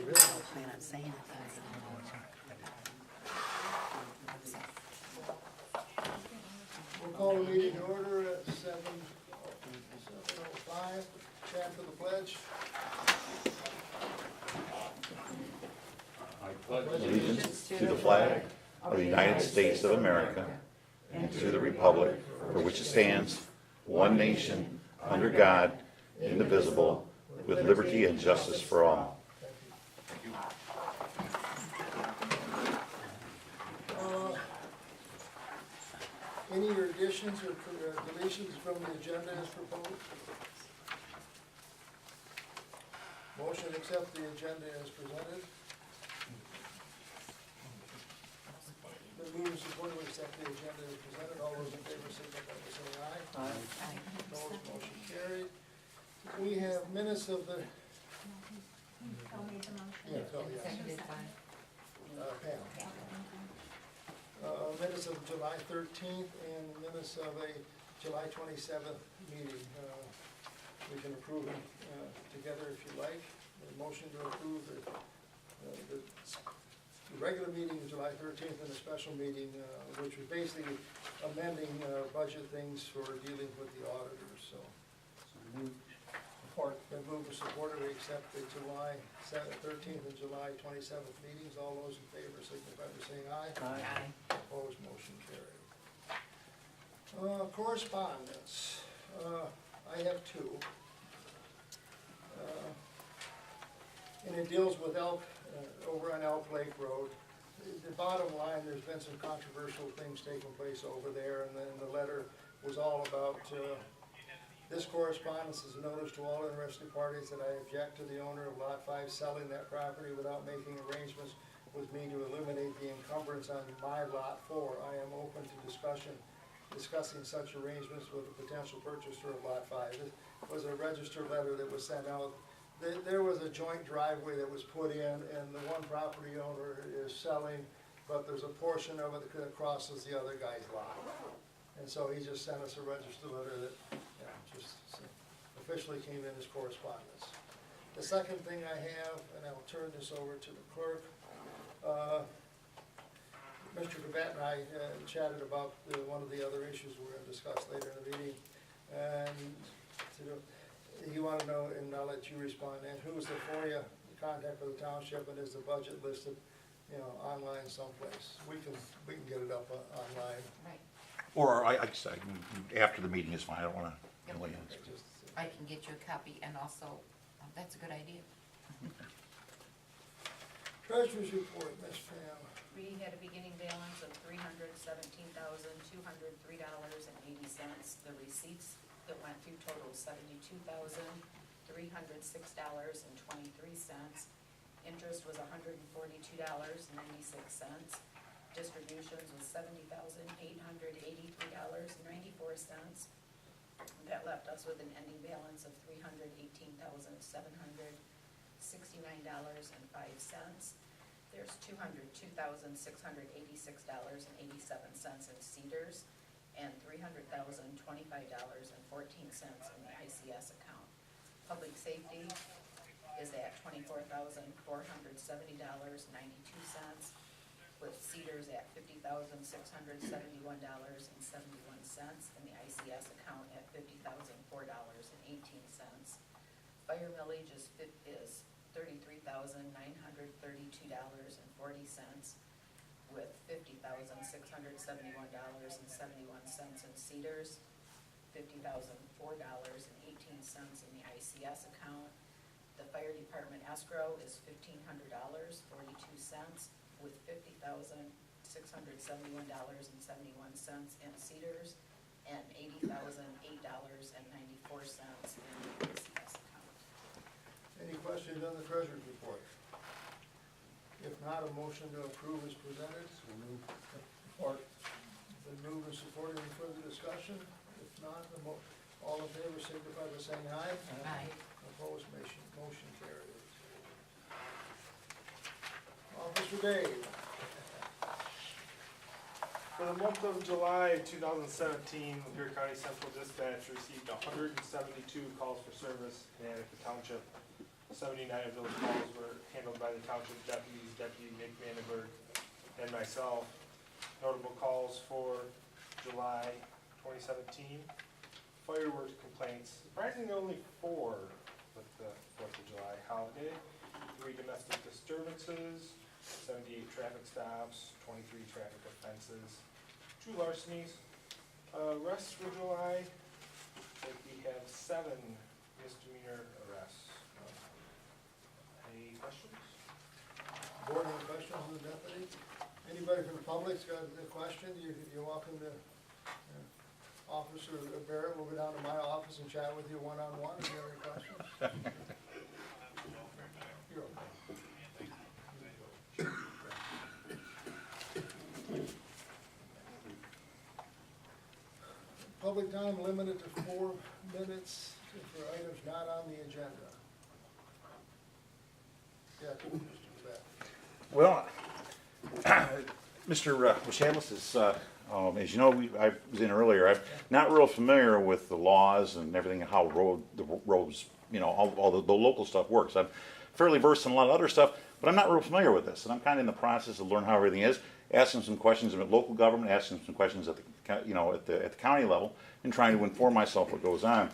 really don't plan on saying anything. We'll call the meeting to order at 7:05. Chant for the pledge. Allegiance to the flag of the United States of America and to the republic for which it stands, one nation, under God, indivisible, with liberty and justice for all. Any additions or deletions from the agenda as proposed? Motion to accept the agenda as presented. Been moved and supported to accept the agenda as presented. All those in favor signify by saying aye. Aye. Opposed, motion carried. We have minutes of the, I'll make the motion. yeah, oh, yes. Seconded by. Pam. Minutes of July 13th and minutes of a July 27th meeting. We can approve them together if you like. A motion to approve the regular meeting of July 13th and a special meeting, which was basically amending budget things for dealing with the auditors, so. Been moved and supported, we accept the July 13th and July 27th meetings. All those in favor signify by saying aye. Aye. Opposed, motion carried. Correspondence, I have two. And it deals with Elk, over on Elk Lake Road. The bottom line, there's been some controversial things taking place over there, and then the letter was all about, this correspondence is a notice to all interested parties that I object to the owner of Lot 5 selling that property without making arrangements with me to eliminate the encumbrance on my Lot 4. I am open to discussing such arrangements with the potential purchaser of Lot 5. This was a registered letter that was sent out. There was a joint driveway that was put in, and the one property owner is selling, but there's a portion of it that crosses the other guy's lot. And so he just sent us a registered letter that, just officially came in as correspondence. The second thing I have, and I'll turn this over to the clerk, Mr. Gavet and I chatted about one of the other issues we're going to discuss later in the meeting, and you want to know, and I'll let you respond, and who's the FOIA contact for the township, and is the budget listed, online someplace? We can get it up online. Right. Or I after the meeting is fine, I don't want to. I can get you a copy, and also, that's a good idea. Treasurer's report, Ms. Pam. We had a beginning balance of $317,203.80. The receipts that went through totaled $72,306.23. Interest was $142.96. Distributions was $70,883.94. That left us with an ending balance of $318,769.05. There's $202,686.87 in Cedars and $300,025.14 in the ICS account. Public safety is at $24,470.92, with Cedars at $50,671.71 in the ICS account at $50,004.18. Fire millage is $33,932.40, with $50,671.71 in Cedars, $50,004.18 in the ICS account. The fire department escrow is $1,500.42, with $50,671.71 in Cedars and $80,008.94 in the ICS account. Any questions on the treasurer's report? If not, a motion to approve is presented. Support. Been moved and supported. Any further discussion? If not, all in favor signify by saying aye. Aye. Opposed, motion carries. Officer Dave. For the month of July 2017, Lapeer County Central Dispatch received 172 calls for service in Attica Township. 79 of those calls were handled by the township deputies, Deputy Nick Vandenberg, and myself. Notable calls for July 2017, fireworks complaints, surprisingly only 4 with the 4th of July holiday, 3 domestic disturbances, 78 traffic stops, 23 traffic offenses, 2 larcenies. Arrests for July, like we have 7 misdemeanor arrests. Any questions? Board, any questions of the deputy? Anybody from the public's got a question, you're welcome to, Officer Barrett will go down to my office and chat with you one-on-one if you have any questions. You're okay. Public time limited to 4 minutes for items not on the agenda. Yeah, Mr. Beck. Well, Mr. O'Shaughnessy is, as you know, I was in earlier, I'm not real familiar with the laws and everything, how the roads, all the local stuff works. I'm fairly versed in a lot of other stuff, but I'm not real familiar with this, and I'm kind of in the process of learning how everything is, asking some questions about local government, asking some questions at the county level, and trying to inform myself what goes on.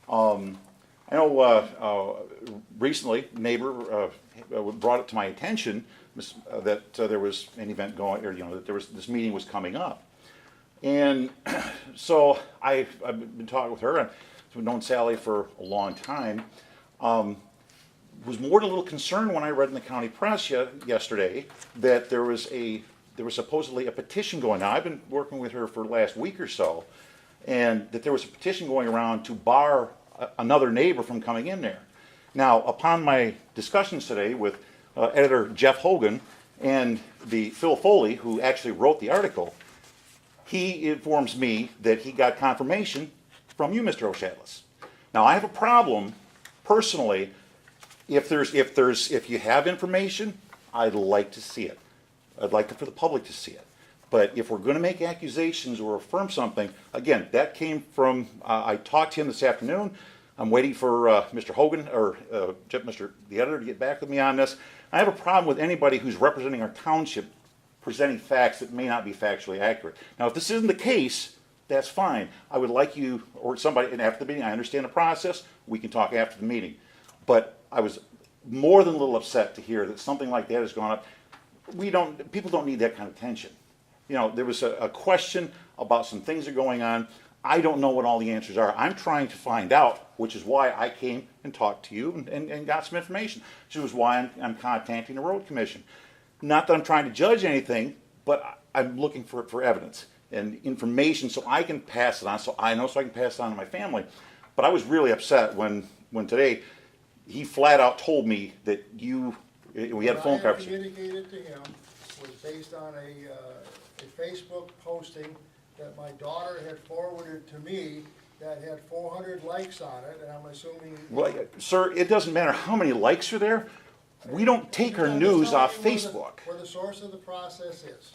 I know recently, a neighbor brought it to my attention that there was an event going, or that there was this meeting was coming up, and so I've been talking with her. I've known Sally for a long time. Was more than a little concerned when I read in the county press yesterday that there was supposedly a petition going on. I've been working with her for the last week or so, and that there was a petition going around to bar another neighbor from coming in there. Now, upon my discussions today with editor Jeff Hogan and the Phil Foley, who actually wrote the article, he informs me that he got confirmation from you, Mr. O'Shaughnessy. Now, I have a problem personally. If you have information, I'd like to see it. I'd like for the public to see it. But if we're going to make accusations or affirm something, again, that came from, I talked to him this afternoon. I'm waiting for Mr. Hogan or the editor to get back with me on this. I have a problem with anybody who's representing our township presenting facts that may not be factually accurate. Now, if this isn't the case, that's fine. I would like you or somebody, and after the meeting, I understand the process, we can talk after the meeting. But I was more than a little upset to hear that something like that has gone up. People don't need that kind of tension. There was a question about some things that are going on. I don't know what all the answers are. I'm trying to find out, which is why I came and talked to you and got some information. Which is why I'm contacting the road commission. Not that I'm trying to judge anything, but I'm looking for evidence and information so I can pass it on, so I can pass it on to my family. But I was really upset when today he flat out told me that we had a phone conversation. What I communicated to him was based on a Facebook posting that my daughter had forwarded to me that had 400 likes on it, and I'm assuming... Well, sir, it doesn't matter how many likes are there. We don't take our news off Facebook. Where the source of the process is.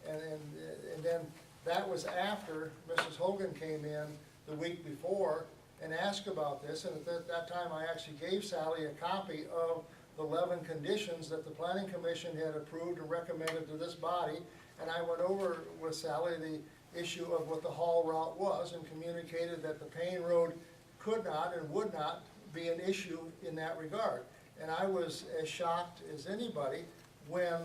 And then that was after Mrs. Hogan came in the week before and asked about this, and at that time I actually gave Sally a copy of the 11 conditions that the Planning Commission had approved and recommended to this body, and I went over with Sally the issue of what the haul route was and communicated that the Payne Road could not and would not be an issue in that regard. And I was as shocked as anybody when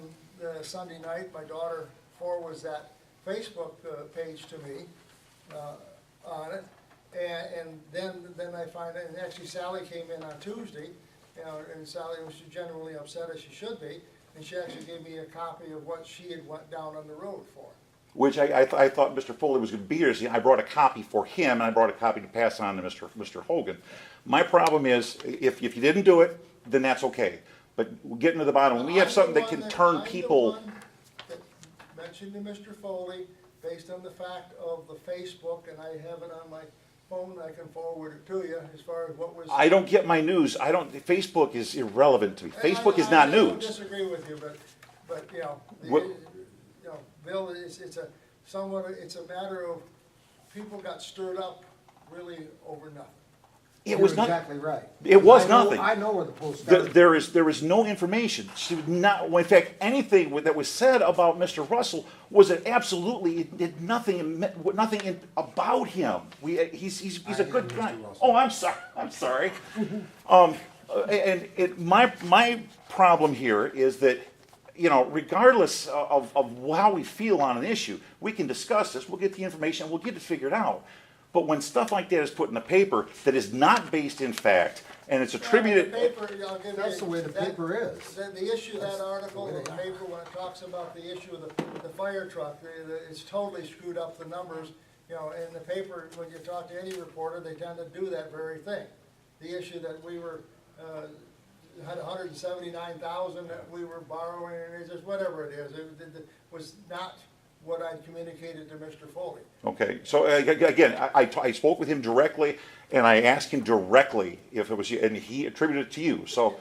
Sunday night my daughter forwards that Facebook page to me on it. And then I find out, and actually Sally came in on Tuesday, and Sally was generally upset as she should be, and she actually gave me a copy of what she had went down on the road for. Which I thought Mr. Foley was going to be here. I brought a copy for him, and I brought a copy to pass on to Mr. Hogan. My problem is, if you didn't do it, then that's okay. But getting to the bottom, when we have something that can turn people... I'm the one that mentioned to Mr. Foley, based on the fact of the Facebook, and I have it on my phone, I can forward it to you, as far as what was... I don't get my news. Facebook is irrelevant to me. Facebook is not I don't news. disagree with you, but Bill, it's a matter of, people got stirred up really over nothing. It was You're not. exactly right. It was I know- nothing. I know where the post started. There is no information. She would not. In fact, anything that was said about Mr. Russell was that absolutely it did nothing about him. He's a good Mr. guy. Russell. Oh, I'm sorry. I'm sorry. My problem here is that, regardless of how we feel on an issue, we can discuss this. We'll get the information. We'll get it figured out. But when stuff like that is put in the paper that is not based in fact, and it's attributed. Well, the paper, I'll give That's you- the way the that- paper is. The issue, that article the way in the they are. paper, when it talks about the issue of the fire truck, it's totally screwed up the numbers. In the paper, when you talk to any reporter, they tend to do that very thing. The issue that we were, had 179,000 that we were borrowing, and it's just whatever it is, it was not what I communicated to Mr. Foley. Okay, so again, I spoke with him directly, and I asked him directly if it was you, and he attributed it to you. So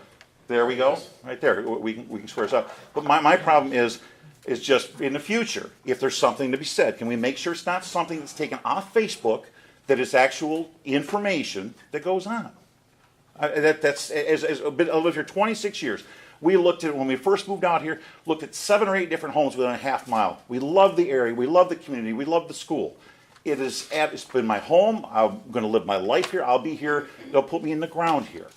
there we go, right there. We can square this up. But my problem is just in the future, if there's something to be said, can we make sure it's not something that's taken off Facebook, that is actual information that goes on? That's as I've lived here 26 years. We looked at, when we first moved out here, looked at 7 or 8 different homes within a half mile. We love the area, we love the community, we love the school. It's been my home. I'm going to live my life here. I'll be here. They'll put me in the ground here.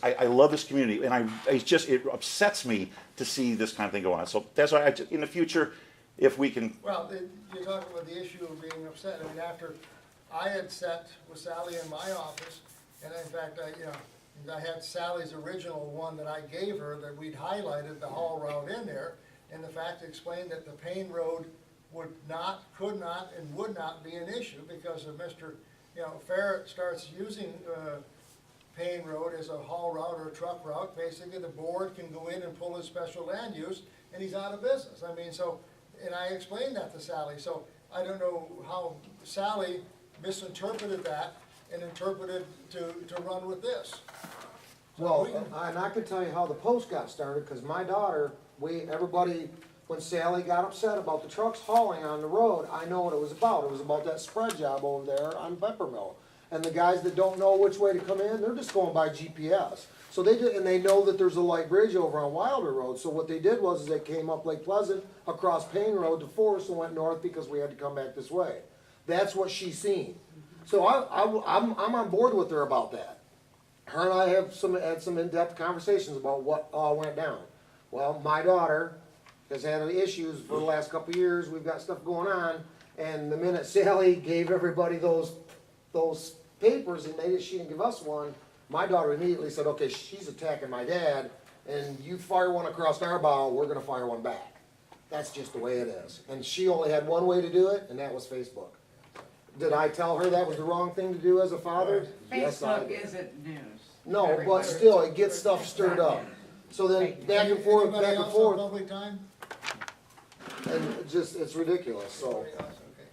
I love this community, and it upsets me to see this kind of thing go on. So that's why in the future, if we can. Well, you're talking about the issue of being upset. I mean, after I had sat with Sally in my office, and in fact, I had Sally's original one that I gave her, that we'd highlighted the haul route in there, and the fact explained that the Payne Road could not, and would not be an issue because if Mr. Ferret starts using Payne Road as a haul route or a truck route, basically the board can go in and pull his special land use, and he's out of business. I mean, and I explained that to Sally, so I don't know how Sally misinterpreted that and interpreted to run with this. Well, and I can tell you how the post got started, because my daughter, everybody, when Sally got upset about the trucks hauling on the road, I know what it was about. It was about that spread job over there on Peppermill. And the guys that don't know which way to come in, they're just going by GPS. So and they know that there's a light bridge over on Wilder Road. So what they did was they came up Lake Pleasant, across Payne Road to Forest, and went north because we had to come back this way. That's what she's seen. So I'm on board with her about that. Her and I had some in-depth conversations about what all went down. Well, my daughter has had issues for the last couple of years. We've got stuff going on, and the minute Sally gave everybody those papers and she didn't give us one, my daughter immediately said, "Okay, she's attacking my dad, and you fire one across our bow, we're going to fire one back." That's just the way it is. And she only had one way to do it, and that was Facebook. Did I tell her that was the wrong thing to do as a father? Yes, I Facebook did. isn't news. No, but Everybody. still, it gets stuff stirred up. So then back and forth, Anybody back and else on forth, public time? and it's ridiculous, so. Nobody else, okay.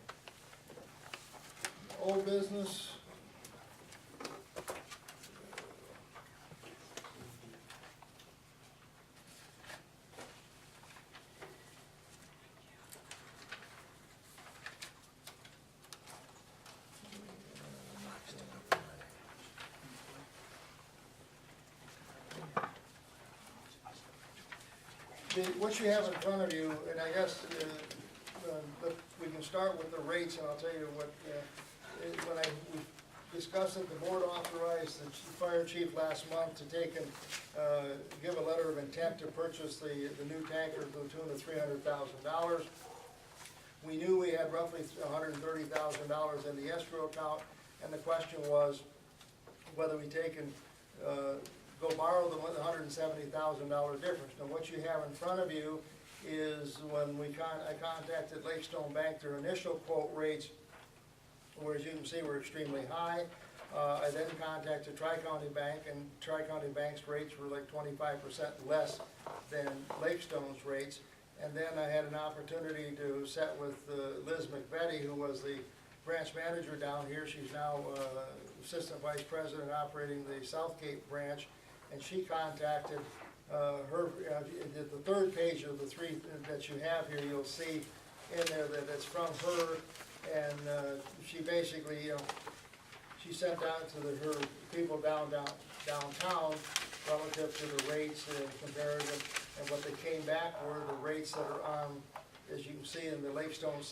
Old business. What you have in front of you, and I guess we can start with the rates, and I'll tell you what, when we discussed it, the board authorized the fire chief last month to take and give a letter of intent to purchase the new tanker to the tune of $300,000. We knew we had roughly $130,000 in the escrow account, and the question was whether we take and go borrow the $170,000 difference. Now, what you have in front of you is when I contacted Lake Stone Bank, their initial quote rates, where as you can see, were extremely high. I then contacted Tri-County Bank, and Tri-County Bank's rates were like 25% less than Lake Stone's rates. And then I had an opportunity to sit with Liz McVetti, who was the branch manager down here. She's now assistant vice president operating the Southgate branch. And she contacted her, the third page of the 3 that you have here, you'll see in there that it's from her. And she basically, she sent out to her people downtown relative to the rates and comparative, and what they came back were the rates that are on, as you can see in the Lakestone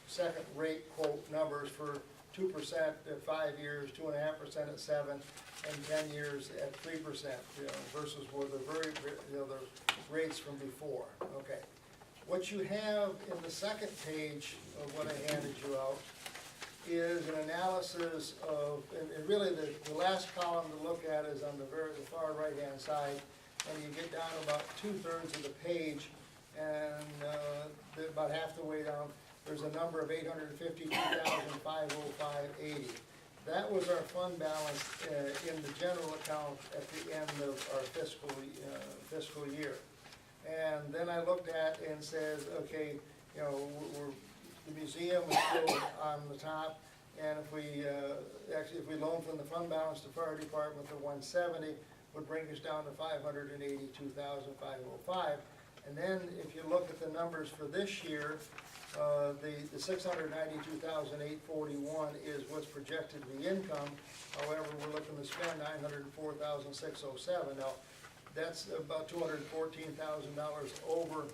second rate quote numbers for 2% at 5 years, 2.5% at 7, and 10 years at 3%, versus were the the rates from before. Okay. What you have in the second page of what I handed you out is an analysis of, and really the last column to look at is on the far right-hand side, and you get down about 2/3 of the page, and about half the way down, there's a number of $852,505.80. That was our fund balance in the general account at the end of our fiscal year. And then I looked at and said, okay, the museum is still on the top, and if we loan from the fund balance to fire department to 170, would bring us down to 582,505. And then if you look at the numbers for this year, the 692,841 is what's projected to be income. However, we're looking to spend 904,607. Now, that's about $214,000 over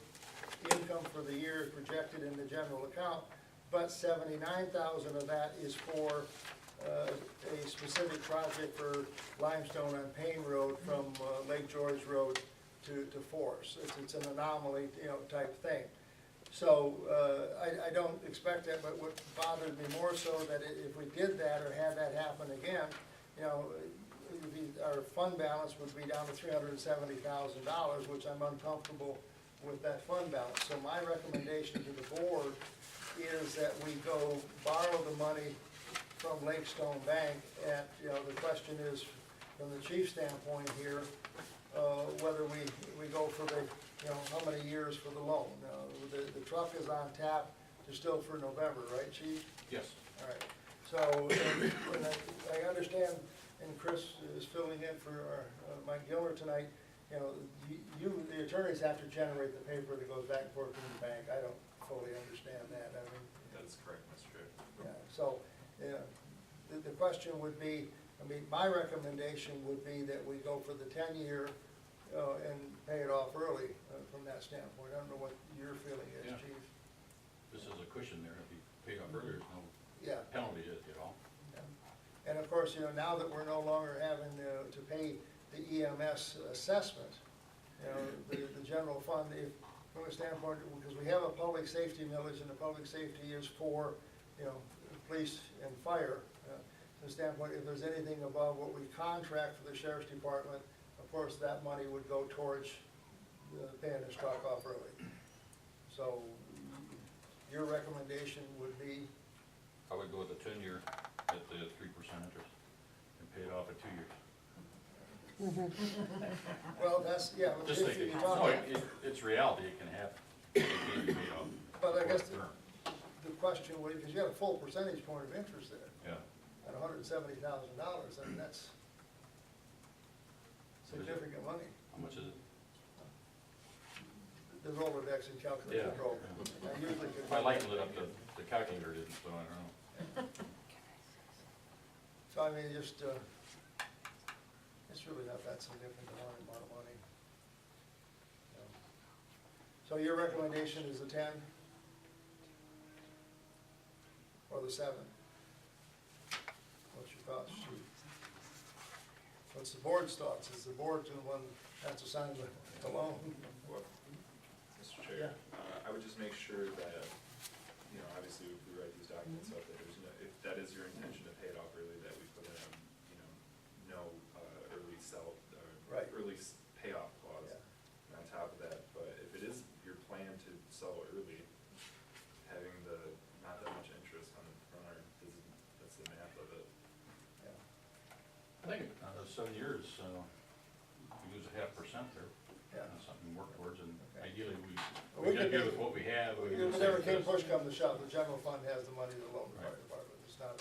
income for the year projected in the general account, but 79,000 of that is for a specific project for limestone on Payne Road from Lake George Road to Forest. It's an anomaly, type thing. So I don't expect that, but what bothered me more so that if we did that or had that happen again, our fund balance would be down to $370,000, which I'm uncomfortable with that fund balance. So my recommendation to the board is that we go borrow the money from Lakestone Bank at, the question is, from the chief's standpoint here, whether we go for the, how many years for the loan. The truck is on tap to still for November, right, chief? Yes. All right. So, and I understand, and Chris is filling in for Mike Giller tonight, the attorneys have to generate the paper that goes back and forth to the bank. I don't fully understand that. I mean, That's correct, Mr. Chair. yeah, so, the question would be, my recommendation would be that we go for the 10-year and pay it off early from that standpoint. I don't know what your feeling is, Yeah. chief. This is a cushion there. If you pay off earlier, there's no Yeah. penalty at all. And of course, now that we're no longer having to pay the EMS assessment, the general fund, from a standpoint, because we have a public safety millage, and the public safety is for, police and fire. From the standpoint, if there's anything above what we contract for the sheriff's department, of course, that money would go towards paying this truck off early. So, your recommendation would be? I would go with the 10-year at the 3% interest and pay it off at 2 years. Well, that's, yeah. Just if thinking, you talk- no, it's reality, it can happen. It can be paid off. But I guess short term. the question would, because you have a full percentage point of interest there, Yeah. at $170,000, that's significant money. How much is it? The Rolodex and calculator Yeah. control. I usually could. My light lit up, the calculator didn't, so I don't know. So just, it's really not that significant amount of money. So your recommendation is the 10? Or the 7? What's your thoughts, chief? What's the board's thoughts? Is the board the one that has to sign the loan? Well, Mr. Chair, I would just make sure that, obviously if we write these documents up, that there's no, if that is your intention to pay it off early, that we put in, no early sell, Right. early payoff clause Yeah. on top of that. But if it is your plan to sell early, having not that much interest on the front end, that's the math of it. I think 7 years, we lose 0.5% there. Yeah. That's something to work towards, and Okay. ideally, We we get could good be- with what we have. we If can it save ever came this. push come to shove, the general fund has the money to loan the fire Right. department. It's not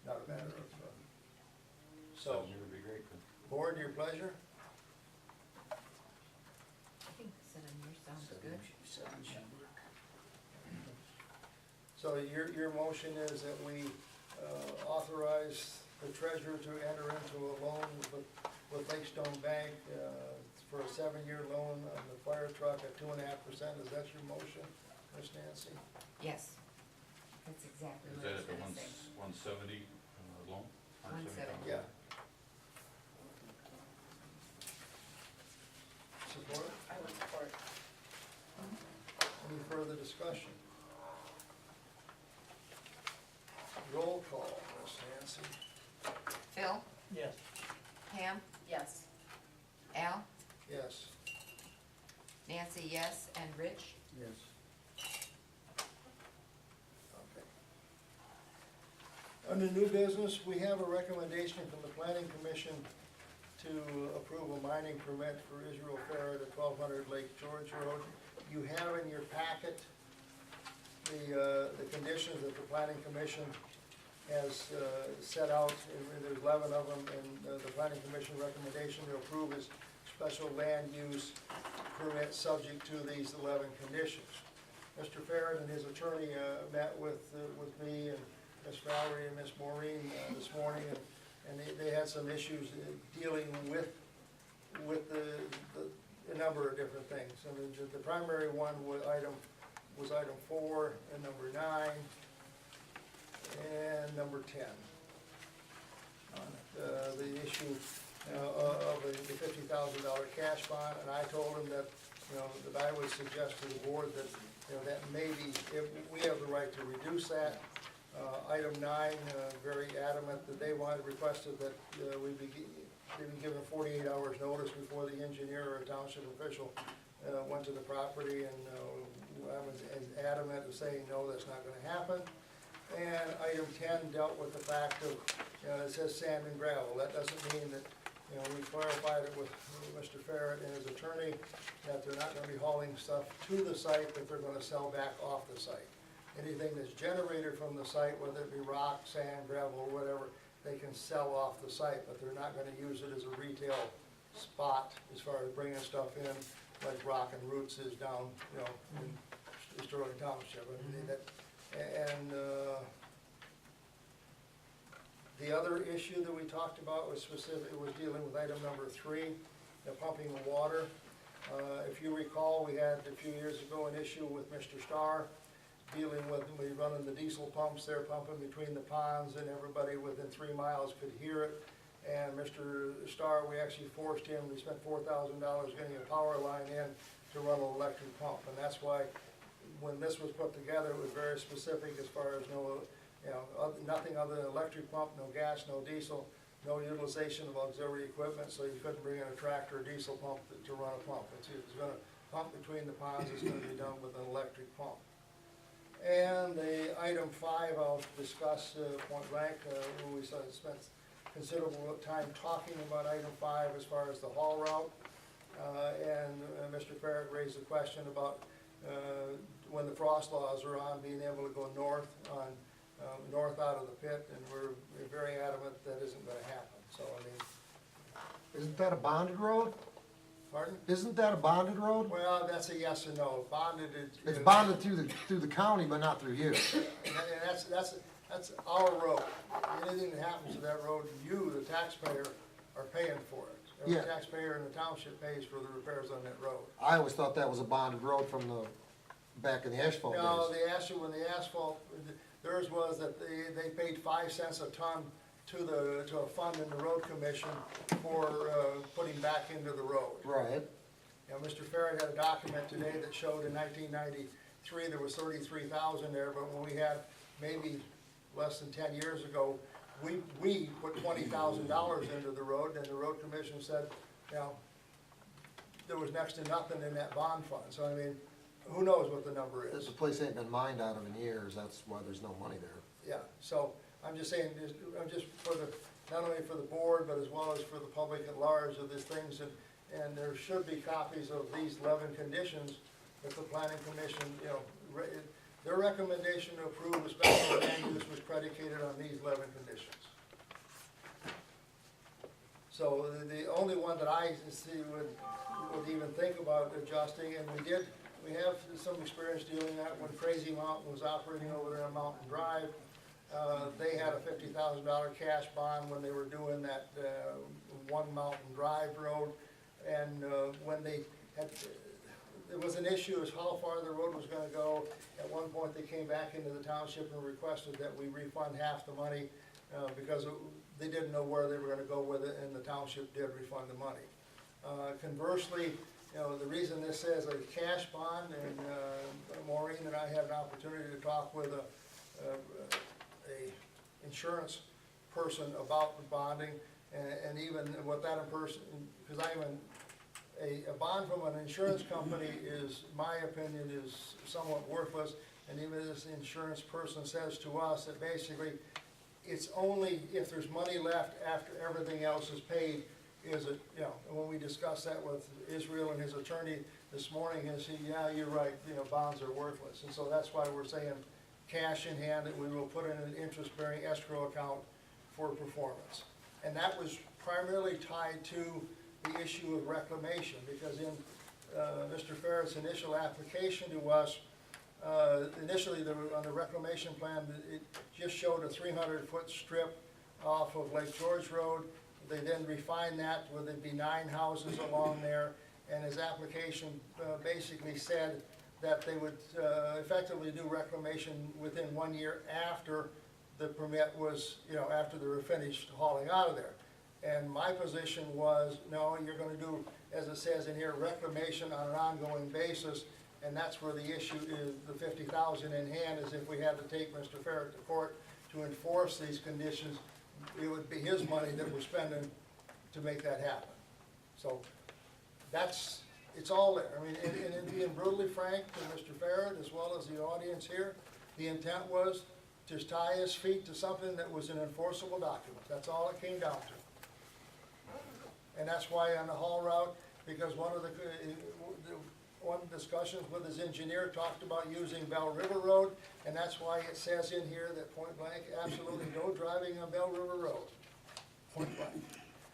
a matter of, 7 so, years would be great. board, your pleasure? I think 7 years sounds good. So your motion is that we authorize the treasurer to enter into a loan with Lake Stone Bank, for a 7-year loan on the fire truck at 2.5%. Is that your motion, Ms. Nancy? Yes. That's exactly Is what that I was at the gonna say. 170 loan? 170. Yeah. Support? I would support. Any further discussion? Roll call, Ms. Nancy. Phil? Yes. Pam? Yes. Al? Yes. Nancy, yes, and Rich? Yes. Okay. Under new business, we have a recommendation from the planning commission to approve a mining permit for Israel Farad at 1200 Lake George Road. You have in your packet the conditions that the planning commission has set out, and there's 11 of them, and the planning commission recommendation to approve is special land use permit subject to these 11 conditions. Mr. Farad and his attorney met with me and Ms. Valerie and Ms. Maureen this morning, and they had some issues dealing with a number of different things. I mean, the primary one was item 4 and number 9 and number 10. The issue of the $50,000 cash bond, and I told him that, that I would suggest to the board that, that maybe if we have the right to reduce that. Item 9, very adamant that they requested that we be given 48 hours notice before the engineer or a township official went to the property, and I was as adamant as saying, no, that's not gonna happen. And item 10 dealt with the fact of, it says sand and gravel. That doesn't mean that, we clarified it with Mr. Farad and his attorney that they're not gonna be hauling stuff to the site, that they're gonna sell back off the site. Anything that's generated from the site, whether it be rock, sand, gravel, or whatever, they can sell off the site, but they're not gonna use it as a retail spot as far as bringing stuff in, like Rock and Roots is down, in Sterling Township. I mean, the other issue that we talked about was dealing with item number 3, the pumping of water. If you recall, we had a few years ago an issue with Mr. Starr dealing with, we running the diesel pumps there, pumping between the ponds, and everybody within 3 miles could hear it. And Mr. Starr, we actually forced him, we spent $4,000 getting a power line in to run an electric pump. And that's why, when this was put together, it was very specific as far as nothing other than electric pump, no gas, no diesel, no utilization of auxiliary equipment, so you couldn't bring in a tractor or diesel pump to run a pump. It's gonna pump between the ponds, it's gonna be done with an electric pump. And the item 5 I'll discuss point blank. We spent considerable time talking about item 5 as far as the haul route. And Mr. Farad raised the question about when the frost laws are on, being able to go north out of the pit, and we're very adamant that isn't gonna happen. So, I mean. Isn't that a bonded road? Pardon? Isn't that a bonded road? Well, that's a yes and no. Bonded is. It's bonded through the county, but not through you. And that's our road. Anything that happens to that road, you, the taxpayer, are paying for it. Every Yeah. taxpayer in the township pays for the repairs on that road. I always thought that was a bonded road from back in the asphalt No, days. when the asphalt, theirs was that they paid 5 cents a ton to a fund in the road commission for putting back into the road. Right. Mr. Farad had a document today that showed in 1993 there was 33,000 there, but when we had maybe less than 10 years ago, we put $20,000 into the road, and the road commission said, there was next to nothing in that bond fund. So I mean, who knows what the number is? The place ain't been mined out of in years, that's why there's no money there. Yeah, so I'm just saying, just for not only for the board, but as well as for the public at large of these things, and there should be copies of these 11 conditions that the planning commission, their recommendation to approve the special land use was predicated on these 11 conditions. So the only one that I see would even think about adjusting, and we have some experience dealing that when Crazy Mountain was operating over there on Mountain Drive. They had a $50,000 cash bond when they were doing that One Mountain Drive Road. And when they had, there was an issue as how far the road was gonna go. At one point, they came back into the township and requested that we refund half the money because they didn't know where they were gonna go with it, and the township did refund the money. Conversely, you know, the reason this says a cash bond, and Maureen and I had an opportunity to talk with a insurance person about the bonding, and even what that person, because a bond from an insurance company is, my opinion, is somewhat worthless, and even this insurance person says to us that basically, it's only if there's money left after everything else is paid, is it, you know, and when we discussed that with Israel and his attorney this morning, he said, yeah, you're right, you know, bonds are worthless, and so that's why we're saying cash in hand that we will put in an interest-bearing escrow account for performance. And that was primarily tied to the issue of reclamation, because in Mr. Farrett's initial application to us, initially on the reclamation plan, it just showed a 300-foot strip off of Lake George Road. They then refined that where there'd be 9 houses along there, and his application basically said that they would effectively do reclamation within 1 year after the permit was, you know, after they were finished hauling out of there. And my position was, no, you're gonna do, as it says in here, reclamation on an ongoing basis, and that's where the issue is, the $50,000 in hand, is if we had to take Mr. Farrett to court to enforce these conditions, it would be his money that we're spending to make that happen. So, that's, it's all there. I mean, and being brutally frank to Mr. Farrett, as well as the audience here, the intent was to tie his feet to something that was an enforceable document. That's all it came down to. And that's why on the haul route, because one of the discussions with his engineer talked about using Bell River Road, and that's why it says in here that point blank, absolutely no driving on Bell River Road, point blank.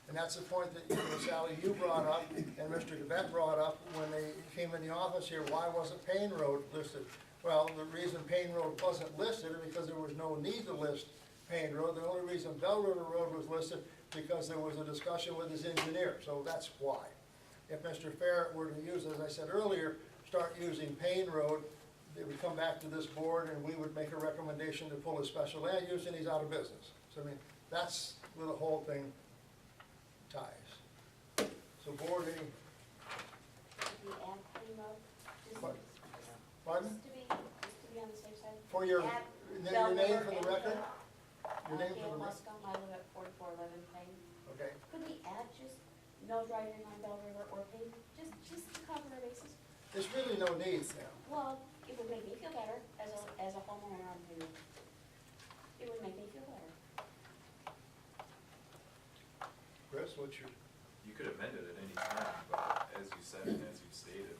And that's the point that, you know, Sally, you brought up, and Mr. Gavette brought up when they came in the office here, why wasn't Payne Road listed? Well, the reason Payne Road wasn't listed is because there was no need to list Payne Road. The only reason Bell River Road was listed because there was a discussion with his engineer, so that's why. If Mr. Farrett were to use, as I said earlier, start using Payne Road, they would come back to this board and we would make a recommendation to pull his special land use, and he's out of business. So I mean, that's where the whole thing ties. So board, any, The ad Payne Road, What? Pardon? just to be on the safe side. For your, Add your name Bell for the River record? Your name Gail for the record? Muscombe, I live at 4411 Payne. Okay. Could we add just no driving on Bell River or Payne, just to cover our bases? There's really no need now. Well, it would make me feel better as a homeowner on Payne. It would make me feel better. Chris, what's your? You could amend it at any time, but as you said and as you stated,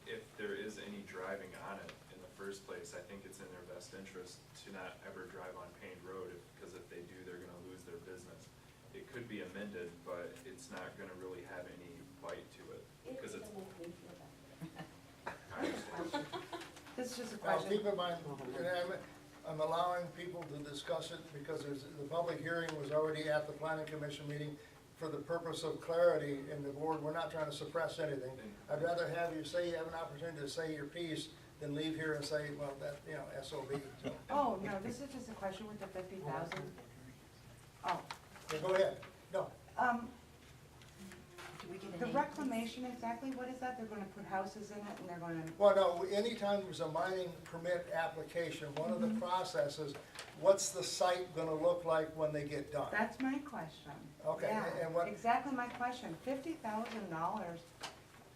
if there is any driving on it in the first place, I think it's in their best interest to not ever drive on Payne Road, because if they do, they're gonna lose their business. It could be amended, but it's not gonna really have any bite to it, It because would it's, make me feel better. I understand. This is just a Now, question. keep in mind, and I'm allowing people to discuss it because the public hearing was already at the planning commission meeting for the purpose of clarity in the board. We're not trying to suppress anything. I'd rather have you say, you have an opportunity to say your piece than leave here and say, well, that, you know, SOB. So, Oh, no, this is just a question with the 50,000. Oh, okay, go ahead. No, Do we get a the name? reclamation, exactly, what is that? They're gonna put houses in it and they're gonna, well, no, anytime there's a mining permit application, one of the processes, what's the site gonna look like when they get done? that's my question. Okay, Yeah, and what, exactly my question. $50,000,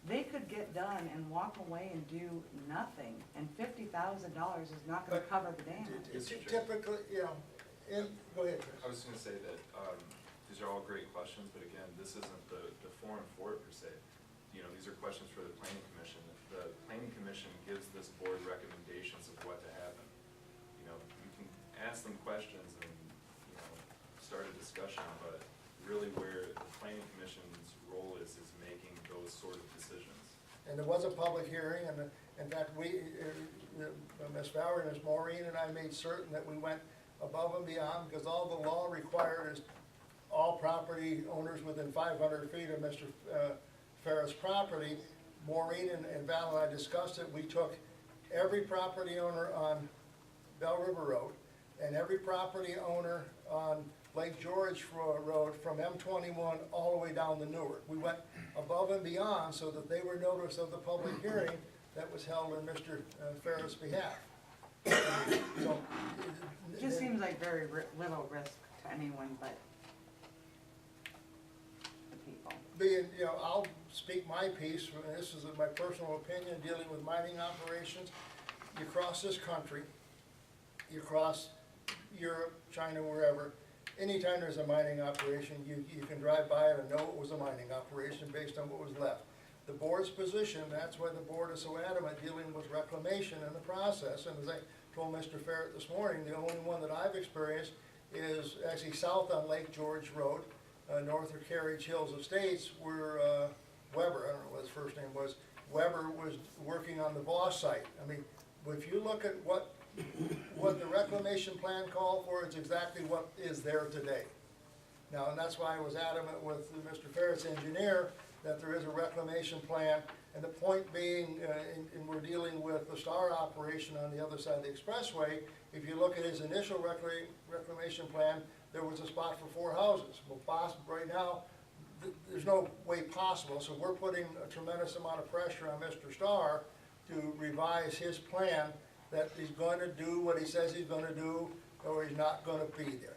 they could get done and walk away and do nothing, and $50,000 is not gonna But- cover the damage. typically, you know, go ahead, Chris. I was gonna say that, these are all great questions, but again, this isn't the forum for it per se. You know, these are questions for the planning commission. If the planning commission gives this board recommendations of what to happen, you know, you can ask them questions and, you know, start a discussion, but really where the planning commission's role is making those sort of decisions. And there was a public hearing, and in fact, Ms. Valerie and Ms. Maureen and I made certain that we went above and beyond, because all the law required is all property owners within 500 feet of Mr. Ferris' property. Maureen and Val and I discussed it. We took every property owner on Bell River Road and every property owner on Lake George Road from M21 all the way down to Newark. We went above and beyond so that they were noticed of the public hearing that was held on Mr. Ferris' behalf. So, It just seems like very little risk to anyone but the people. being, I'll speak my piece, and this is my personal opinion, dealing with mining operations. You cross this country, you cross Europe, China, wherever, anytime there's a mining operation, you can drive by it and know it was a mining operation based on what was left. The board's position, that's why the board is so adamant dealing with reclamation in the process, and as I told Mr. Ferret this morning, the only one that I've experienced is actually south on Lake George Road, north of Carriage Hills Estates, where Weber, I don't know what his first name was, Weber was working on the Voss site. I mean, if you look at what the reclamation plan called for, it's exactly what is there today. Now, and that's why I was adamant with Mr. Ferret's engineer that there is a reclamation plan, and the point being, and we're dealing with the Star operation on the other side of the expressway. If you look at his initial reclamation plan, there was a spot for 4 houses. Well, right now, there's no way possible, so we're putting a tremendous amount of pressure on Mr. Starr to revise his plan, that he's going to do what he says he's going to do, or he's not going to be there,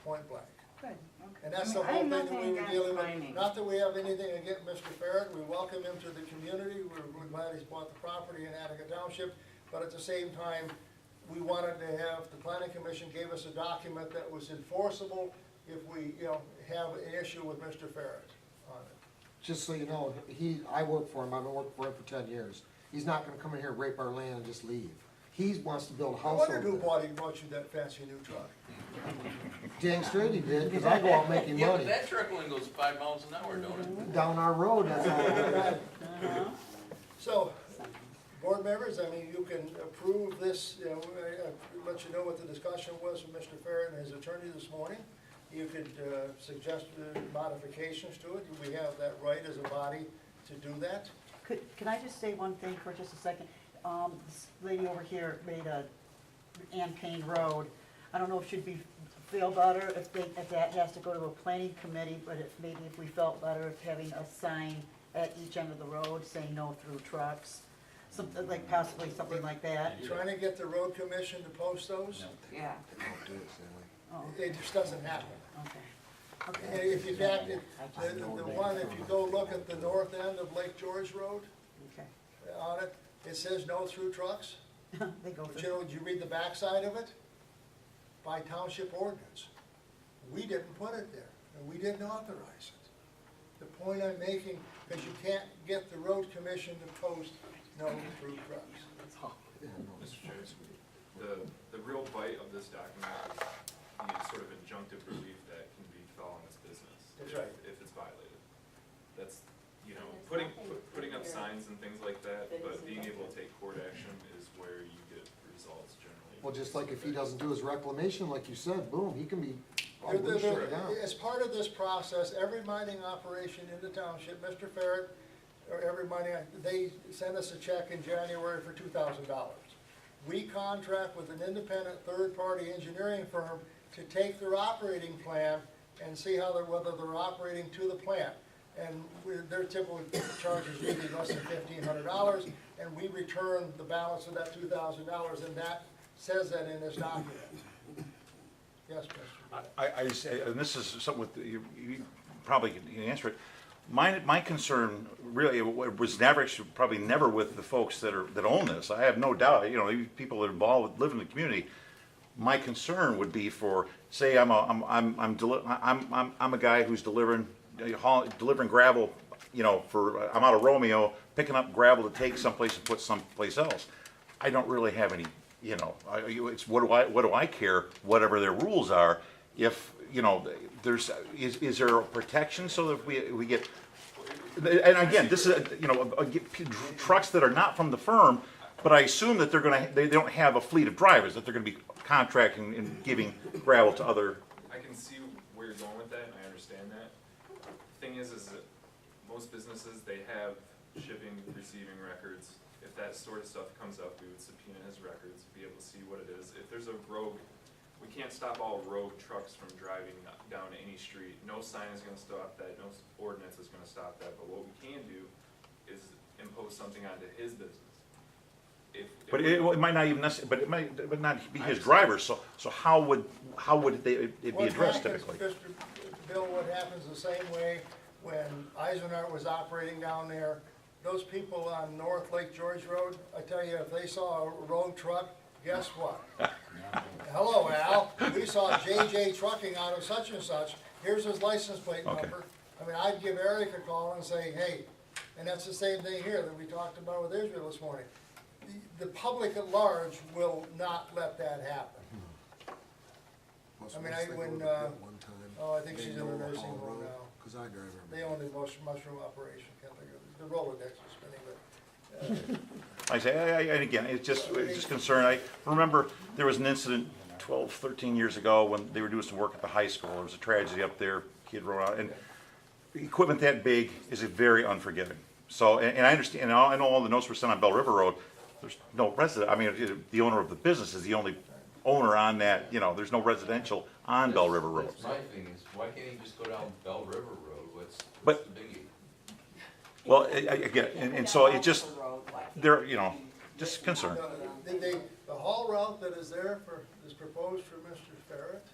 point blank. Good, okay. And that's I the mean, I whole have thing that nothing we were against dealing mining. with. Not that we have anything against Mr. Ferret, we welcome him to the community, we're glad he's bought the property in Attica Township, but at the same time, we wanted to have, the planning commission gave us a document that was enforceable if we, have an issue with Mr. Ferret on it. Just so you know, I work for him, I've been working for him for 10 years. He's not gonna come in here, rape our land and just leave. He wants to build a I house wondered over who there. bought you that fancy new truck. Dang straight he did, cause I go out making Yeah, but money. that truck only goes 5 miles an hour, don't it? Down our road, that's all. Uh-huh. So, board members, I mean, you can approve this, I let you know what the discussion was with Mr. Ferret and his attorney this morning. You could suggest modifications to it. We have that right as a body to do that. Can I just say one thing for just a second? This lady over here made a Ann Payne Road. I don't know if she'd feel better if that has to go to a planning committee, but maybe if we felt better if having a sign at each end of the road saying no through trucks, something like, possibly something like that. Trying to get the road commission to post those, Yeah, Oh, it just doesn't happen. okay. And Okay. if you back it, the one, if you go look at the north end of Lake George Road, Okay. on it, it says no through trucks. They go But through. did you read the backside of it? By township ordinance. We didn't put it there, and we didn't authorize it. The point I'm making, because you can't get the road commission to post no through trucks. Mr. Chair, the real bite of this document is the sort of injunctive relief that can befall on this business. That's right. If it's violated. That's, putting up signs and things like that, but being able to take court action is where you get results generally. Well, just like if he doesn't do his reclamation, like you said, boom, he can be, oh, There- we shut it down. As part of this process, every mining operation in the township, Mr. Ferret, or every mining, they send us a check in January for $2,000. We contract with an independent third-party engineering firm to take their operating plan and see whether they're operating to the plan. And their typical charge is usually less than $1,500, and we return the balance of that $2,000, and that says that in this document. Yes, Mr. I say, and this is something with, you probably can answer it. My concern really was probably never with the folks that own this. I have no doubt, people that are involved with living in the community. My concern would be for, say, I'm a guy who's delivering gravel, I'm out of Romeo, picking up gravel to take someplace and put someplace else. I don't really have any, it's what do I care, whatever their rules are, if, is there a protection so that we get, and again, this is, trucks that are not from the firm, but I assume that they don't have a fleet of drivers, that they're gonna be contracting and giving gravel to other, I can see where you're going with that, and I understand that. Thing is that most businesses, they have shipping, receiving records. If that sort of stuff comes up, we would subpoena his records, be able to see what it is. If there's a rogue, we can't stop all rogue trucks from driving down any street. No sign is gonna stop that, no ordinance is gonna stop that, but what we can do is impose something onto his business. but it might not even necessarily, but it might not be his driver, so how would it be addressed typically? Mr. Bill, what happens the same way when Eisenhart was operating down there? Those people on North Lake George Road, I tell you, if they saw a rogue truck, guess what? Hello, Al, we saw JJ Trucking out of such and such, here's his license plate Okay. number. I mean, I'd give Eric a call and say, hey, and that's the same thing here that we talked about with Israel this morning. The public at large will not let that happen. I mean, I think she's in the nursing home now. Cause I drive They own the mushroom operation, can't think of, the Rolodex is spinning, but, I say, and again, it's just concern. I remember there was an incident 12, 13 years ago when they were doing some work at the high school. There was a tragedy up there, kid rode out, and equipment that big is very unforgiving. So, and I understand, and I know all the notes were sent on Bell River Road. There's no resident, I mean, the owner of the business is the only owner on that, there's no residential on Bell River Road. That's my thing is, why can't he just go down Bell River Road? What's But- the biggie? Well, again, and so it just, there, just concern. the haul route that is there is proposed for Mr. Ferret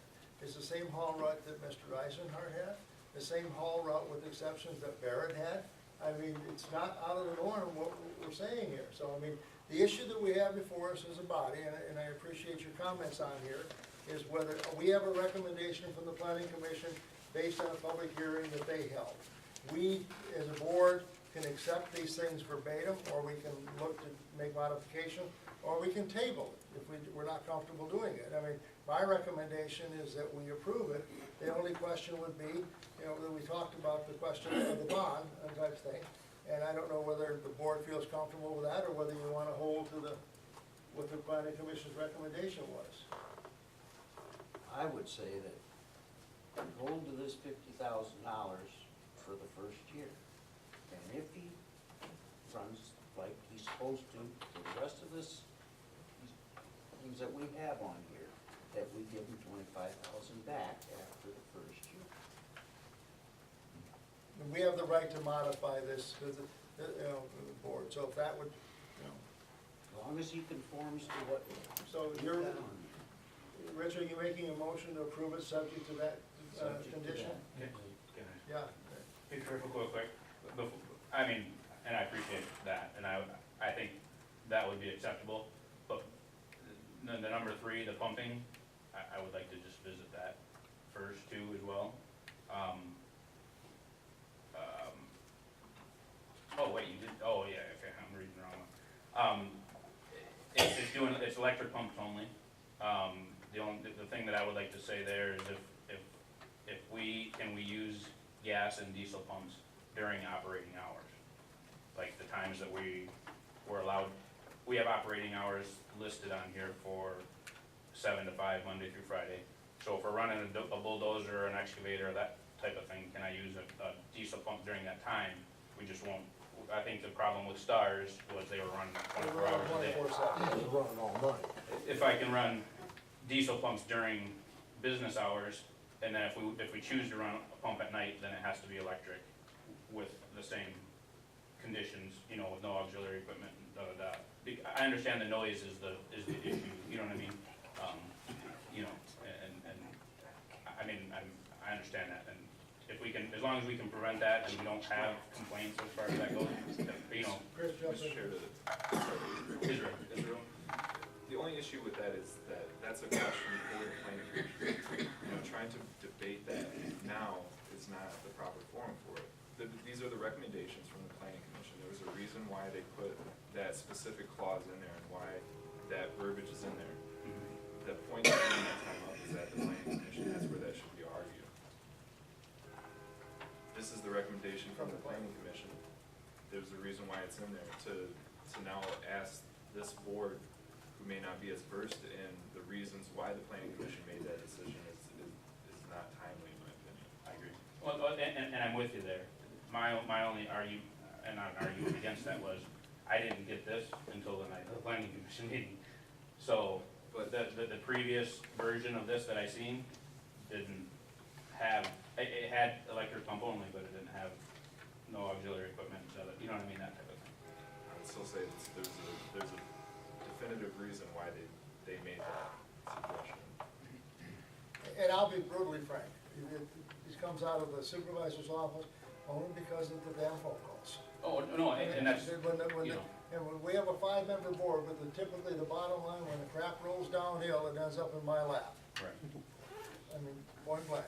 is the same haul route that Mr. Eisenhart had, the same haul route with exceptions that Barrett had. I mean, it's not out of the norm what we're saying here. So, I mean, the issue that we have before us as a body, and I appreciate your comments on here, is whether we have a recommendation from the planning commission based on a public hearing that they held. We, as a board, can accept these things verbatim, or we can look to make modification, or we can table it if we're not comfortable doing it. I mean, my recommendation is that we approve it. The only question would be, that we talked about the question of the bond type thing, and I don't know whether the board feels comfortable with that, or whether you want to hold to what the planning commission's recommendation was. I would say that hold to this $50,000 for the first year. And if he runs like he's supposed to, for the rest of this, things that we have on here, that we give him $25,000 back after the first year. And we have the right to modify this, the board, so if that would, As long as he conforms to what. so you're, Rich, are you making a motion to approve it subject to that condition? Yeah. Hey, real quick, I mean, and I appreciate that, and I think that would be acceptable, but the number 3, the pumping, I would like to just visit that first too as well. Oh, wait, you did, oh, yeah, okay, I'm reading the wrong one. It's electric pumps only. The thing that I would like to say there is if we use gas and diesel pumps during operating hours, like the times that we're allowed. We have operating hours listed on here for 7 to 5, Monday through Friday. So if we're running a bulldozer or an excavator, that type of thing, can I use a diesel pump during that time? We just won't. I think the problem with Stars was they were running 24 hours a day. 24/7. They're running all night. If I can run diesel pumps during business hours, and then if we choose to run a pump at night, then it has to be electric with the same conditions, with no auxiliary equipment and da-da-da. I understand the noise is the issue, you know what I mean? I mean, I understand that, and if we can, as long as we can prevent that and we don't have complaints as far as that goes, Chris, jump Mr. in. Chair, Israel, the only issue with that is that that's a question for the planning commission. Trying to debate that now is not the proper forum for it. These are the recommendations from the planning commission. There was a reason why they put that specific clause in there and why that verbiage is in there. The point of bringing that time up is that the planning commission, that's where that should be argued. This is the recommendation from the planning commission. There's a reason why it's in there, to now ask this board who may not be as versed in the reasons why the planning commission made that decision is not timely, in my opinion. I agree. Well, and I'm with you there. My only argument against that was, I didn't get this until the night of the planning commission meeting. So, But- the previous version of this that I seen didn't have, it had electric pump only, but it didn't have no auxiliary equipment, so that, you know what I mean, that type of thing. I would still say there's a definitive reason why they made that suggestion. And I'll be brutally frank, it comes out of the supervisor's office only because of the damn phone calls. Oh, no, and that's, When you know, and when we have a 5-member board, but typically the bottom line, when the crap rolls downhill, it ends up in my lap. right. I mean, point blank.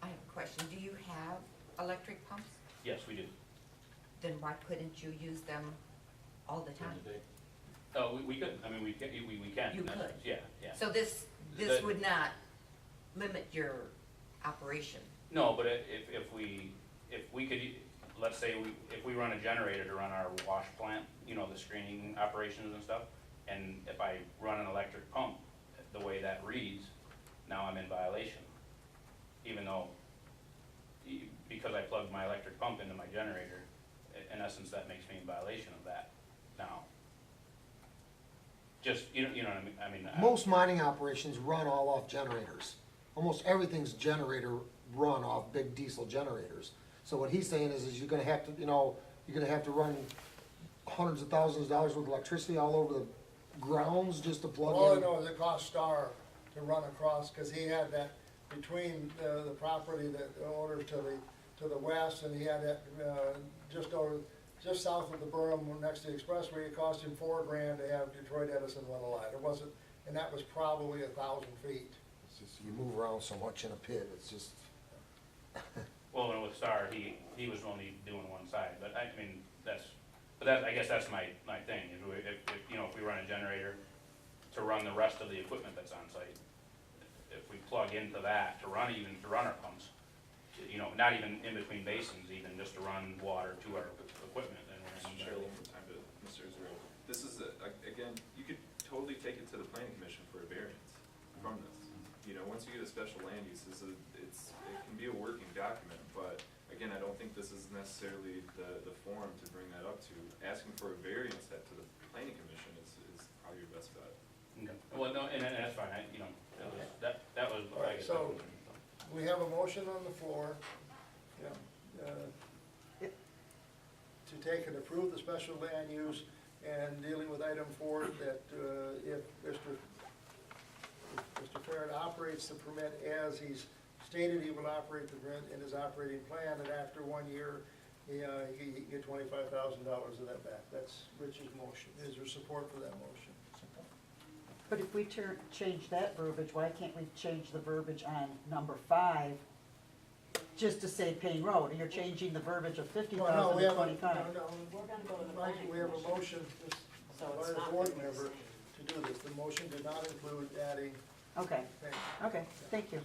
I have a question. Do you have electric pumps? Yes, we do. Then why couldn't you use them all the time? Oh, we could, I mean, we can. You That's- could. Yeah, yeah. So this The- would not limit your operation? No, but if we could, let's say if we run a generator to run our wash plant, you know, the screening operations and stuff, and if I run an electric pump, the way that reads, now I'm in violation. Even though, because I plugged my electric pump into my generator, in essence, that makes me in violation of that now. Just, you know what I mean? Most mining operations run all off generators. Almost everything's generator run off big diesel generators. So what he's saying is you're gonna have to, you're gonna have to run hundreds of thousands of dollars worth of electricity all over the grounds just to plug in. All I know is it cost Star to run across, because he had that between the property that owner to the west, and he had that, just south of the berm next to the expressway. It cost him $4,000 to have Detroit Edison run a line. It wasn't, and that was probably 1,000 feet. It's just, you move around so much in a pit, it's just. Well, and with Star, he was only doing one side, but I mean, I guess that's my thing, if we run a generator to run the rest of the equipment that's on site, if we plug into that to run our pumps, not even in between basins, even just to run water to our equipment, then we're Mr. in. Chair, one more time to Mr. Israel. This is, again, you could totally take it to the planning commission for a variance from this. Once you get a special land use, it can be a working document, but again, I don't think this is necessarily the forum to bring that up to. Asking for a variance to the planning commission is probably your best bet. Okay. Well, no, and that's fine, that was. All right, so we have a motion on the floor, to take and approve the special land use, and dealing with item 4, that if Mr. Farren operates the permit as he's stated he will operate the permit in his operating plan, and after 1 year, he can get $25,000 of that back. That's Rich's motion. Is there support for that motion? But if we change that verbiage, why can't we change the verbiage on number 5, just to say Payne Road? And you're changing the verbiage of 50,000 No, we to have 25. We're gonna go to the Mike, planning we have a commission. motion, So by it's the not board gonna be member, decision. to do this. The motion did not include adding Okay, Payne. okay, thank you.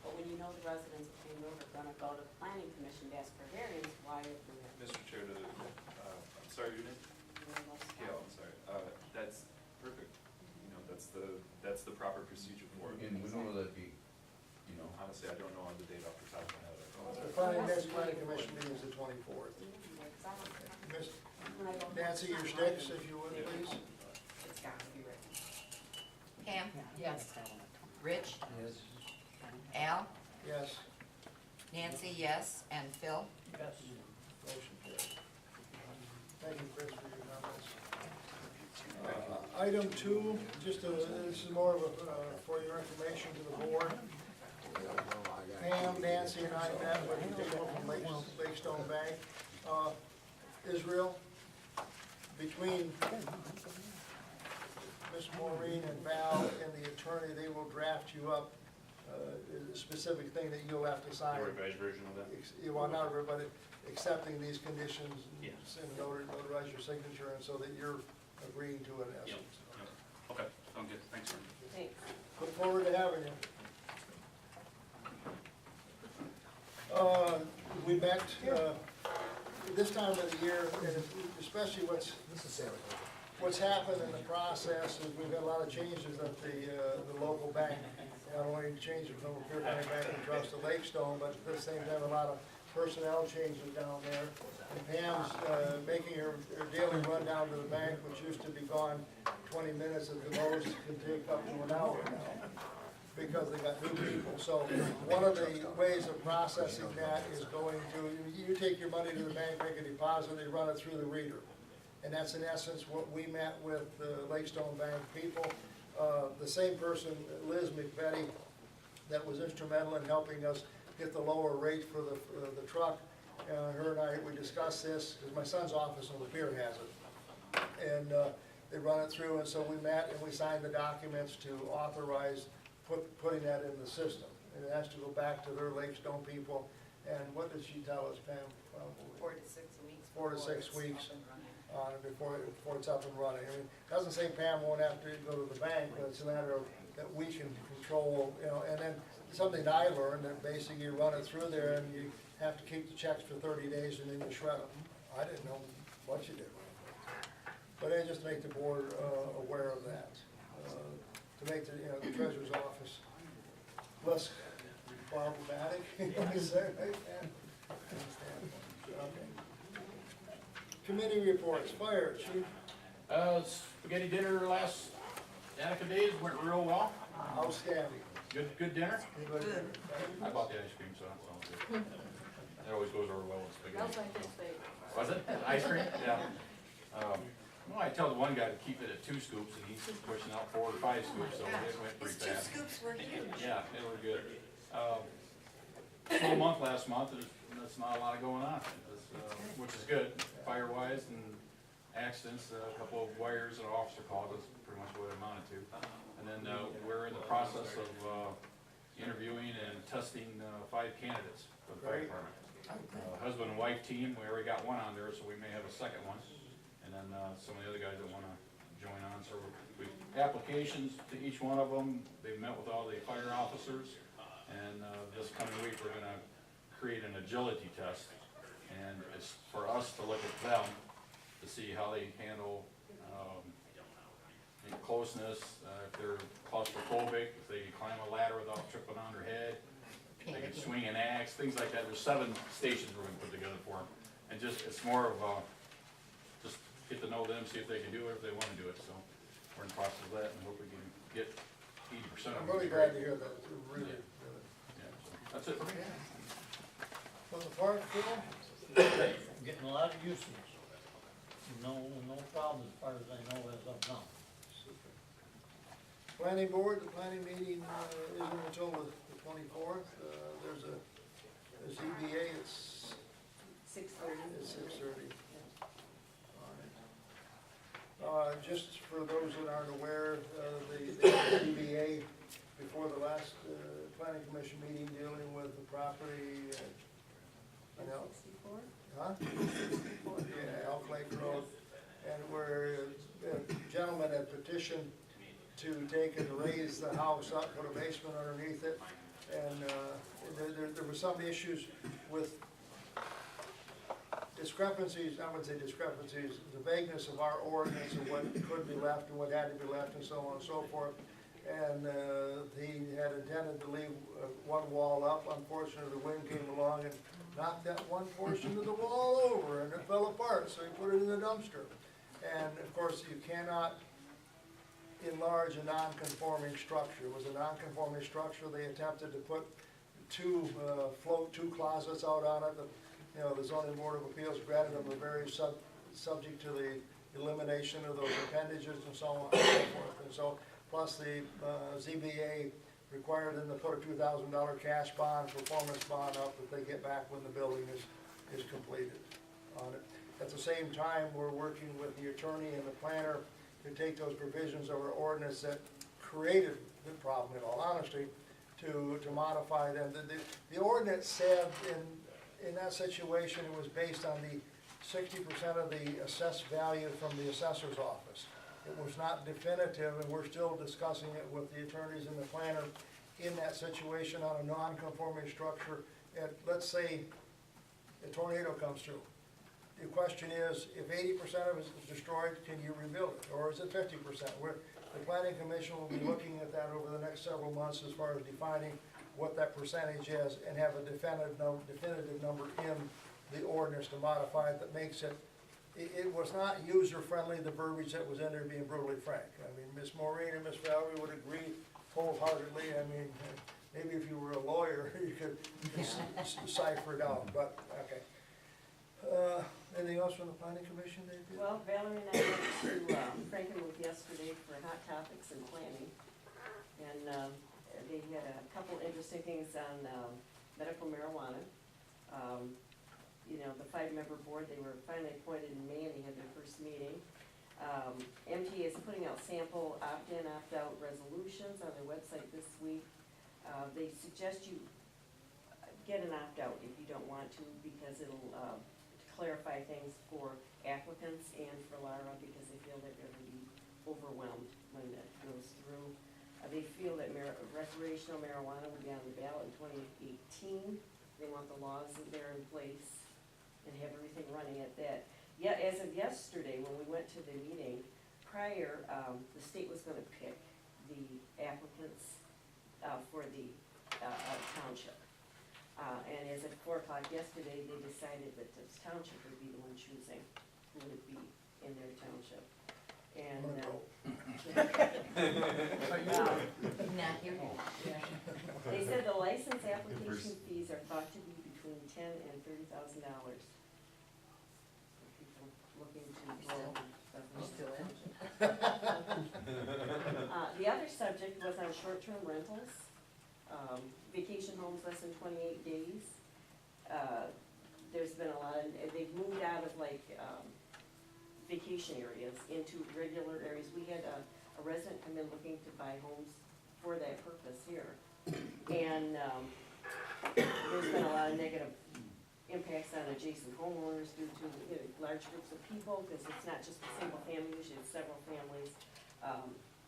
But when you know the residents of Payne Road are gonna go to the planning commission to ask for variance, why are we? Mr. Chair, I'm sorry, your name? Gail, I'm sorry. That's perfect. That's the proper procedure for it. And we don't know that be, Honestly, I don't know on the date off the top of my head. The next planning commission meeting is the 24th. Miss Nancy, your sticks, if you would, please. It's got to be written. Pam? Yes. Rich? Yes. Al? Yes, Nancy, yes, and Phil? motion carried. Thank you, Chris, for your comments. Item 2, this is more of a, for your information to the board. Pam, Nancy, and I met with the people from Lakestone Bank. Israel, between Ms. Maureen and Val and the attorney, they will draft you up a specific thing that you'll have to sign. The revised version of that? You want not everybody accepting these conditions, Yes. and notarize your signature, and so that you're agreeing to it in Yep. essence. Okay, sounds good, thanks. Thanks. Look forward to having you. We met this time of the year, and especially what's This is Saturday. what's happened in the process is we've had a lot of changes at the local bank. Not only changes from Pier County Bank and Trust to Lakestone, but at the same time, a lot of personnel changes down there. And Pam's making her daily run down to the bank, which used to be gone 20 minutes at the most, can take up to an hour now, because they got new people. So one of the ways of processing that is going to, you take your money to the bank, make a deposit, they run it through the reader. And that's in essence what we met with the Lakestone Bank people. The same person, Liz McVetti, that was instrumental in helping us get the lower rate for the truck. Her and I, we discussed this, because my son's office on the pier has it. And they run it through, and so we met and we signed the documents to authorize putting that in the system. And it has to go back to their Lakestone people. And what did she tell us, Pam? 4 to 6 weeks. 4 to 6 before it's weeks. up and running. Before it's up and running. I mean, it doesn't say Pam won't have to go to the bank, but it's a matter of that we can control, you know. And then something that I learned, that basically you run it through there and you have to keep the checks for 30 days and then you shred them. I didn't know what you did. But I just make the board aware of that, to make the, you know, the treasurer's office less problematic. Is that right, Pam? Okay. Committee reports, fire, chief. Spaghetti dinner last Attica days went real well. Outstanding. Good dinner. Good. I bought the ice cream, so that sounds good. That always goes over well with Smells spaghetti. like his favorite. Was it? Ice cream? Yeah. Well, I tell the one guy to keep it at 2 scoops, and he's pushing out 4 or 5 scoops, so it went His pretty 2 fast. scoops were huge. Yeah, they were good. Slow month last month, there's not a lot of going on, which is good, fire-wise and accidents. A couple of wires and an officer called is pretty much what it amounted to. And then we're in the process of interviewing and testing 5 candidates for the fire department. Husband and wife team, we already got one on there, so we may have a second one. And then some of the other guys that wanna join on, so applications to each one of them. They've met with all the fire officers. And this coming week, we're gonna create an agility test. And it's for us to look at them to see how they handle closeness, if they're claustrophobic, if they can climb a ladder without tripping on their head, if they can swing an axe, things like that. There's 7 stations we're gonna put together for them. And just, it's more of just get to know them, see if they can do it, if they wanna do it. So we're in the process of that and hope we can get 80% of them. I'm really glad to hear that, really. Yeah, so that's it for me. From the park, Phil? Getting a lot of usage. No problem as far as I know as of now. Planning board, the planning meeting isn't until the 24th. There's a ZBA, it's 6:30. 6:30. All right. Just for those that aren't aware, the ZBA, before the last planning commission meeting dealing with the property, I know. 64? Huh? Yeah, Elk Lake Road, and where a gentleman had petitioned to take and raise the house up, put a basement underneath it, and there were some issues with discrepancies, I wouldn't say discrepancies, the vagueness of our ordinance and what could be left and what had to be left and so on and so forth. And he had intended to leave one wall up. Unfortunately, the wind came along and knocked that one portion of the wall over and it fell apart, so he put it in the dumpster. And of course, you cannot enlarge a non-conforming structure. It was a non-conforming structure. They attempted to put 2 closets out on it. The zoning board of appeals granted them a variance subject to the elimination of those appendages and so on and so forth. And so, plus the ZBA required them to put a $2,000 cash bond, performance bond up that they get back when the building is completed on it. At the same time, we're working with the attorney and the planner to take those provisions of our ordinance that created the problem, in all honesty, to modify them. The ordinance said in that situation, it was based on the 60% of the assessed value from the assessor's office. It was not definitive, and we're still discussing it with the attorneys and the planner in that situation on a non-conforming structure. Let's say a tornado comes through. the question is, if 80% of it is destroyed, can you rebuild it, or is it 50%? The planning commission will be looking at that over the next several months as far as defining what that percentage is, and have a definitive number in the ordinance to modify it that makes it, it was not user-friendly, the verbiage that was in there, being brutally frank. I mean, Ms. Maureen and Ms. Valerie would agree wholeheartedly. I mean, maybe if you were a lawyer, you could cipher it out, but, okay. Anything else from the planning commission, Dave? Well, Valerie and I went to Frankenmuth yesterday for Hot Topics and Planning, and they had a couple interesting things on medical marijuana. You know, the 5-member board, they were finally appointed in May, and they had their first meeting. MTA is putting out sample opt-in, opt-out resolutions on their website this week. They suggest you get an opt-out if you don't want to, because it'll clarify things for applicants and for Lara, because they feel they're going to be overwhelmed when it goes through. They feel that recreational marijuana will be on the ballot in 2018. They want the laws there in place and have everything running at that. Yeah, as of yesterday, when we went to the meeting, prior, the state was gonna pick the applicants for the township. And as of 4 o'clock yesterday, they decided that this township would be the one choosing who would be in their township. And, Not here. they said the license application fees are thought to be between $10,000 and $30,000. People looking to roll. The other subject was on short-term rentals, vacation homes less than 28 days. There's been a lot of, they've moved out of like vacation areas into regular areas. We had a resident come in looking to buy homes for that purpose here. And there's been a lot of negative impacts on adjacent homeowners due to, you know, large groups of people, because it's not just a single family, usually it's several families,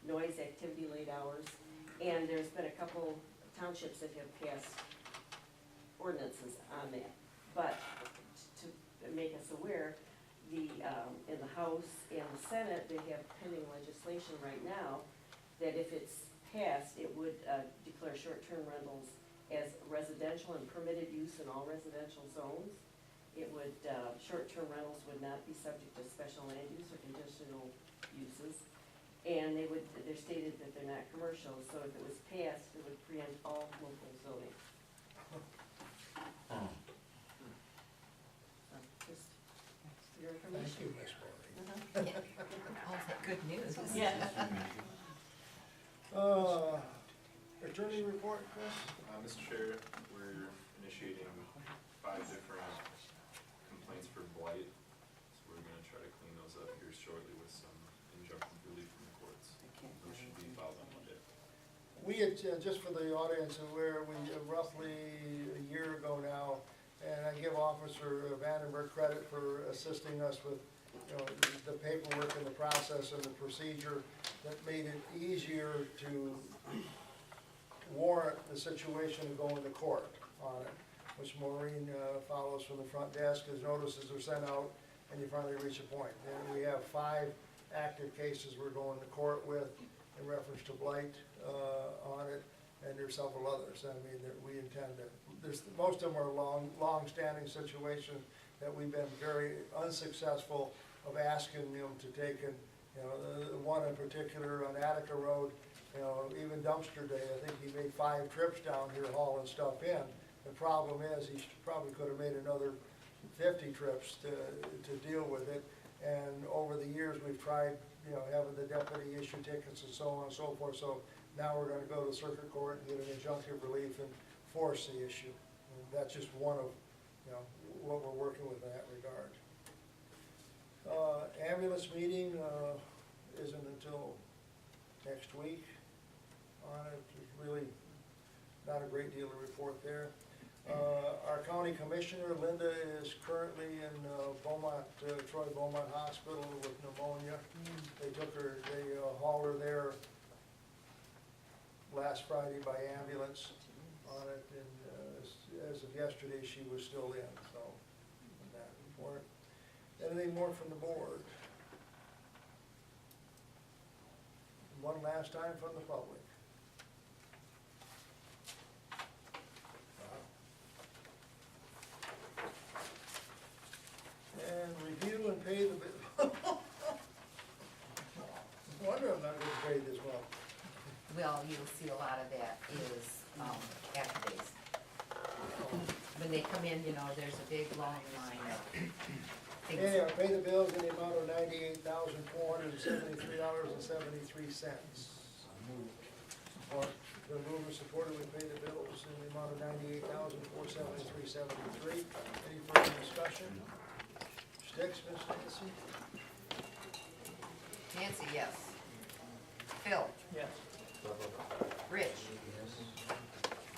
noise, activity, late hours. And there's been a couple townships that have passed ordinances on that. But to make us aware, in the House and the Senate, they have pending legislation right now that if it's passed, it would declare short-term rentals as residential and permitted use in all residential zones. It would, short-term rentals would not be subject to special land use or conditional uses. And they're stated that they're not commercial, so if it was passed, it would preempt all local zoning. So, just for your Thank you, information. Ms. Maureen. Oh, that good news. Yeah. Attorney report, Chris? Mr. Chair, we're initiating 5 different complaints for blight, so we're gonna try to clean those up here shortly with some injunctive relief from the courts. Those should be filed on Monday. We had, just for the audience, where we roughly a year ago now, and I give Officer Vandenberg credit for assisting us with, you know, the paperwork and the process and the procedure that made it easier to warrant the situation of going to court on it, which Maureen follows from the front desk, as notices are sent out, and you finally reach a point. And we have 5 active cases we're going to court with in reference to blight on it, and there's several others. I mean, that we intend to, most of them are long-standing situations that we've been very unsuccessful of asking them to take, and, you know, the one in particular on Attica Road, you know, even dumpster day, I think he made 5 trips down here hauling stuff in. The problem is, he probably could have made another 50 trips to deal with it. And over the years, we've tried, you know, having the deputy issue tickets and so on and so forth. So now we're gonna go to circuit court and get an injunctive relief and force the issue. And that's just one of, you know, what we're working with in that regard. Ambulance meeting isn't until next week on it. There's really not a great deal to report there. Our county commissioner, Linda, is currently in Beaumont, Troy Beaumont Hospital with pneumonia. They hauled her there last Friday by ambulance on it, and as of yesterday, she was still in, so, in that report. Anything more from the board? One last time from the public. And review and pay the bill. No wonder I'm not gonna pay this well. Well, you'll see a lot of that is, after days. When they come in, you know, there's a big long line of things. Okay, I'll pay the bills in the amount of $98,473.73. Or, the move is supported, we pay the bills in the amount of $98,473.73. Any further discussion? Sticks, Ms. Nancy? Nancy, yes. Phil, Yes. Rich,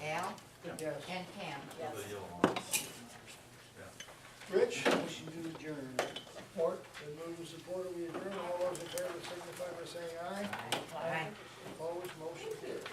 Al, Yes. and Pam. Yes. Rich? Motion to adjourn. Support. Been moved and supported, we adjourn. All those in favor signify by saying aye. Aye. Opposed, motion carried.